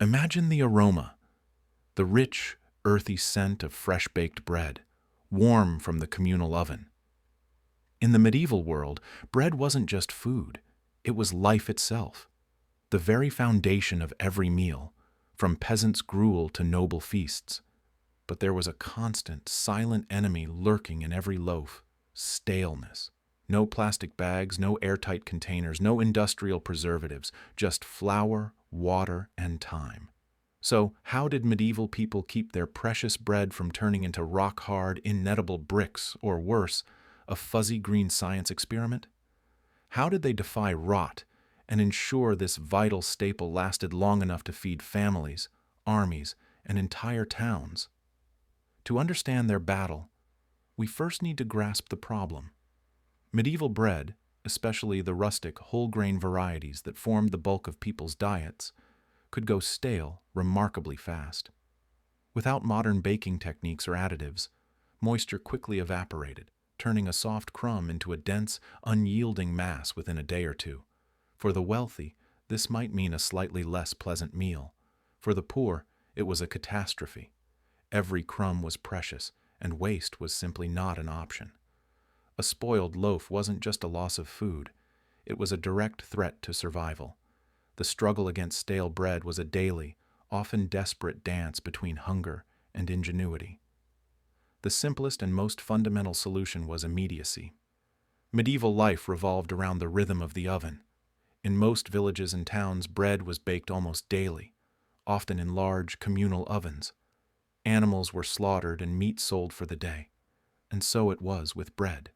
Imagine the aroma, the rich, earthy scent of fresh-baked bread, warm from the communal oven. In the medieval world, bread wasn't just food, it was life itself, the very foundation of every meal, from peasants' gruel to noble feasts. But there was a constant, silent enemy lurking in every loaf: staleness. No plastic bags, no airtight containers, no industrial preservatives, just flour, water, and time. So, how did medieval people keep their precious bread from turning into rock-hard, ineatable bricks, or worse, a fuzzy green science experiment? How did they defy rot and ensure this vital staple lasted long enough to feed families, armies, and entire towns? To understand their battle, we first need to grasp the problem. Medieval bread, especially the rustic, whole-grain varieties that formed the bulk of people's diets, could go stale remarkably fast. Without modern baking techniques or additives, moisture quickly evaporated, turning a soft crumb into a dense, unyielding mass within a day or two. For the wealthy, this might mean a slightly less pleasant meal. For the poor, it was a catastrophe. Every crumb was precious, and waste was simply not an option. A spoiled loaf wasn't just a loss of food, it was a direct threat to survival. The struggle against stale bread was a daily, often desperate dance between hunger and ingenuity. The simplest and most fundamental solution was immediacy. Medieval life revolved around the rhythm of the oven. In most villages and towns, bread was baked almost daily, often in large, communal ovens. Animals were slaughtered and meat sold for the day, and so it was with bread.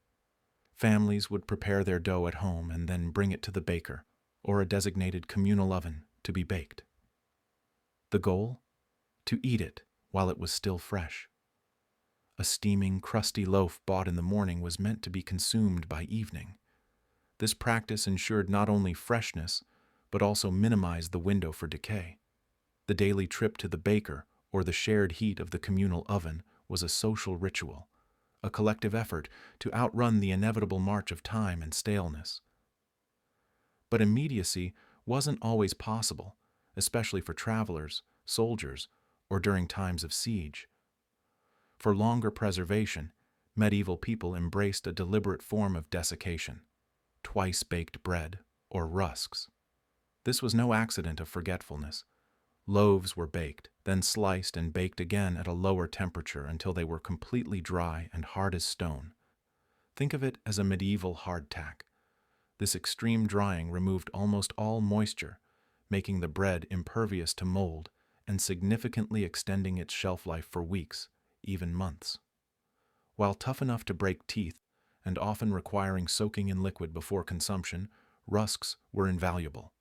Families would prepare their dough at home and then bring it to the baker, or a designated communal oven, to be baked. The goal? To eat it while it was still fresh. A steaming, crusty loaf bought in the morning was meant to be consumed by evening. This practice ensured not only freshness, but also minimized the window for decay. The daily trip to the baker, or the shared heat of the communal oven, was a social ritual, a collective effort to outrun the inevitable march of time and staleness. But immediacy wasn't always possible, especially for travelers, soldiers, or during times of siege. For longer preservation, medieval people embraced a deliberate form of desiccation: twice-baked bread, or rusks. This was no accident of forgetfulness. Loaves were baked, then sliced and baked again at a lower temperature until they were completely dry and hard as stone. Think of it as a medieval hardtack. This extreme drying removed almost all moisture, making the bread impervious to mold and significantly extending its shelf life for weeks, even months. While tough enough to break teeth and often requiring soaking in liquid before consumption, rusks were invaluable.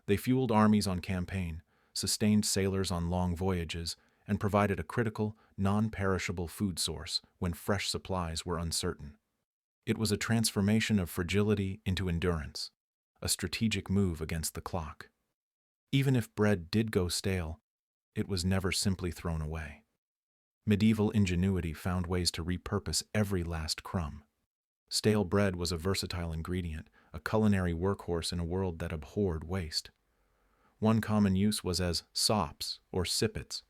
They fueled armies on campaign, sustained sailors on long voyages, and provided a critical, non-perishable food source when fresh supplies were uncertain. It was a transformation of fragility into endurance, a strategic move against the clock. Even if bread did go stale, it was never simply thrown away. Medieval ingenuity found ways to repurpose every last crumb. Stale bread was a versatile ingredient, a culinary workhorse in a world that abhorred waste. One common use was as sops or sippets.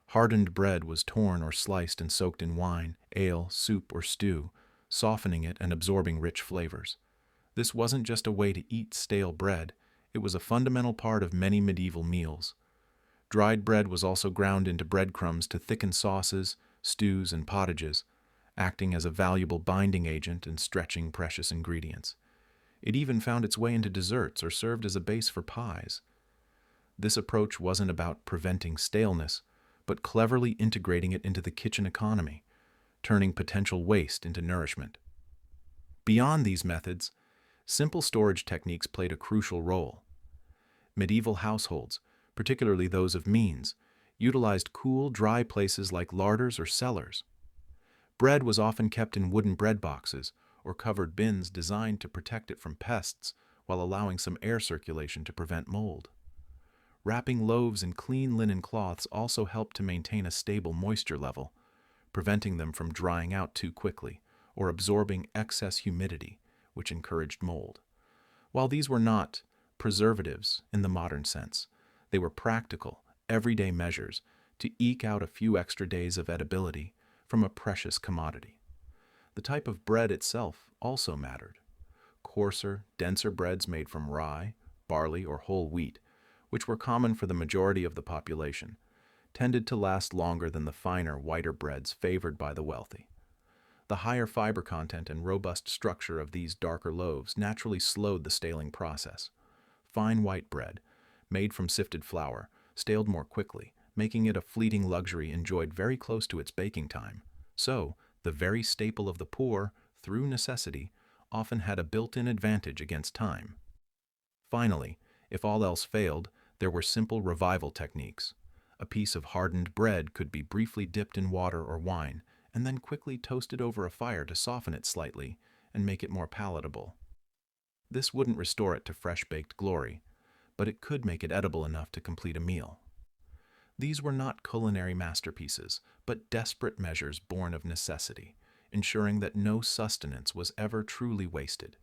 Hardened bread was torn or sliced and soaked in wine, ale, soup, or stew, softening it and absorbing rich flavors. This wasn't just a way to eat stale bread, it was a fundamental part of many medieval meals. Dried bread was also ground into breadcrumbs to thicken sauces, stews, and pottages, acting as a valuable binding agent and stretching precious ingredients. It even found its way into desserts or served as a base for pies. This approach wasn't about preventing staleness, but cleverly integrating it into the kitchen economy, turning potential waste into nourishment. Beyond these methods, simple storage techniques played a crucial role. Medieval households, particularly those of means, utilized cool, dry places like larders or cellars. Bread was often kept in wooden bread boxes or covered bins designed to protect it from pests while allowing some air circulation to prevent mold. Wrapping loaves in clean linen cloths also helped to maintain a stable moisture level, preventing them from drying out too quickly or absorbing excess humidity, which encouraged mold. While these were not preservatives in the modern sense, they were practical, everyday measures to eke out a few extra days of edibility from a precious commodity. The type of bread itself also mattered. Coarser, denser breads made from rye, barley, or whole wheat, which were common for the majority of the population, tended to last longer than the finer, whiter breads favored by the wealthy. The higher fiber content and robust structure of these darker loaves naturally slowed the staling process. Fine white bread, made from sifted flour, staled more quickly, making it a fleeting luxury enjoyed very close to its baking time. So, the very staple of the poor, through necessity, often had a built-in advantage against time. Finally, if all else failed, there were simple revival techniques. A piece of hardened bread could be briefly dipped in water or wine, and then quickly toasted over a fire to soften it slightly and make it more palatable. This wouldn't restore it to fresh-baked glory, but it could make it edible enough to complete a meal. These were not culinary masterpieces, but desperate measures born of necessity, ensuring that no sustenance was ever truly wasted.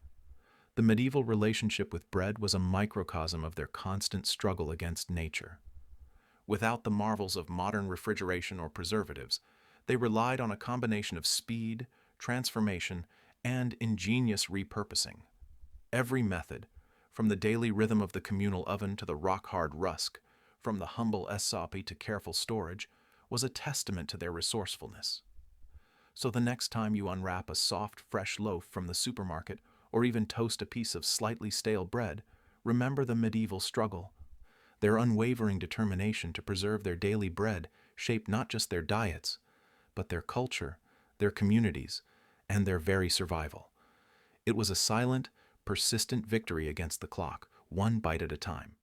The medieval relationship with bread was a microcosm of their constant struggle against nature. Without the marvels of modern refrigeration or preservatives, they relied on a combination of speed, transformation, and ingenious repurposing. Every method, from the daily rhythm of the communal oven to the rock-hard rusk, from the humble smoky to careful storage, was a testament to their resourcefulness. So the next time you unwrap a soft, fresh loaf from the supermarket or even toast a piece of slightly stale bread, remember the medieval struggle. Their unwavering determination to preserve their daily bread shaped not just their diets, but their culture, their communities, and their very survival. It was a silent, persistent victory against the clock, one bite at a time.